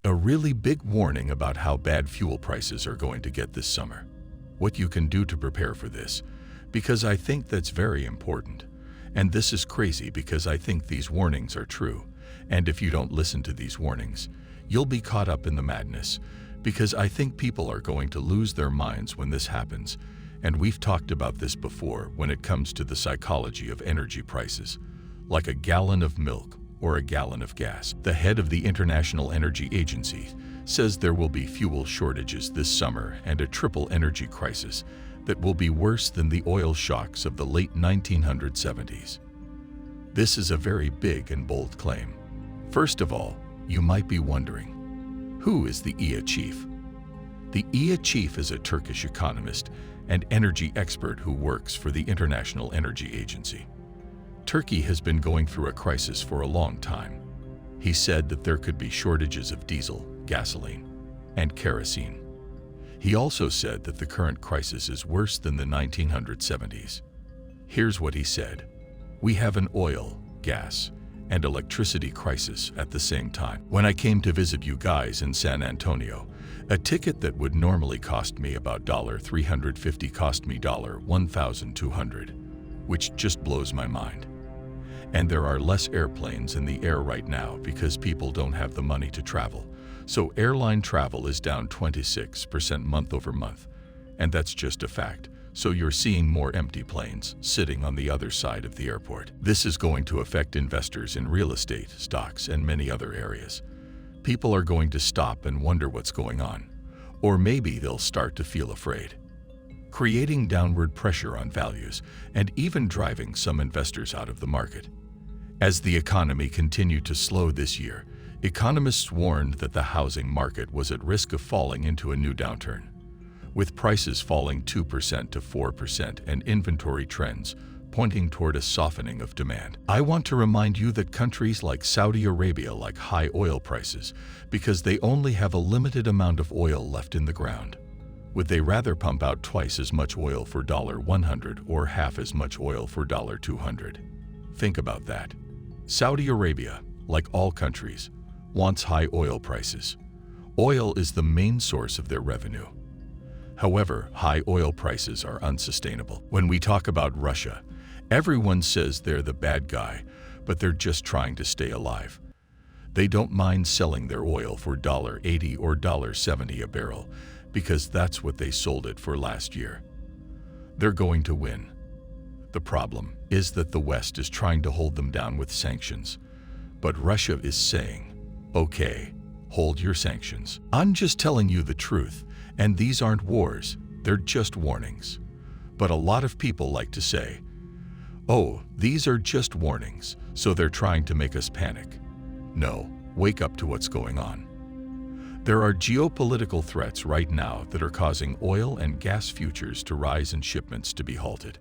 A really big warning about how bad fuel prices are going to get this summer. What you can do to prepare for this, because I think that's very important. And this is crazy because I think these warnings are true. And if you don't listen to these warnings, you'll be caught up in the madness, because I think people are going to lose their minds when this happens. And we've talked about this before when it comes to the psychology of energy prices, like a gallon of milk or a gallon of gas. The head of the International Energy Agency says there will be fuel shortages this summer and a triple energy crisis that will be worse than the oil shocks of the late 1970s. This is a very big and bold claim. First of all, you might be wondering, who is the EA chief? The EA chief is a Turkish economist and energy expert who works for the International Energy Agency. Turkey has been going through a crisis for a long time. He said that there could be shortages of diesel, gasoline, and kerosene. He also said that the current crisis is worse than the 1970s. Here's what he said. We have an oil, gas, and electricity crisis at the same time. When I came to visit you guys in San Antonio, a ticket that would normally cost me about $350 cost me $1,200, which just blows my mind. And there are less airplanes in the air right now because people don't have the money to travel. So airline travel is down 26% month over month. And that's just a fact. So you're seeing more empty planes sitting on the other side of the airport. This is going to affect investors in real estate, stocks, and many other areas. People are going to stop and wonder what's going on. Or maybe they'll start to feel afraid, creating downward pressure on values and even driving some investors out of the market. As the economy continued to slow this year, economists warned that the housing market was at risk of falling into a new downturn, with prices falling 2% to 4% and inventory trends pointing toward a softening of demand. I want to remind you that countries like Saudi Arabia like high oil prices because they only have a limited amount of oil left in the ground. Would they rather pump out twice as much oil for $100 or half as much oil for $200? Think about that. Saudi Arabia, like all countries, wants high oil prices. Oil is the main source of their revenue. However, high oil prices are unsustainable. When we talk about Russia, everyone says they're the bad guy, but they're just trying to stay alive. They don't mind selling their oil for $80 or $70 a barrel because that's what they sold it for last year. They're going to win. The problem is that the West is trying to hold them down with sanctions, but Russia is saying, okay, hold your sanctions. I'm just telling you the truth, and these aren't wars, they're just warnings. But a lot of people like to say, oh, these are just warnings, so they're trying to make us panic. No, wake up to what's going on. There are geopolitical threats right now that are causing oil and gas futures to rise and shipments to be halted.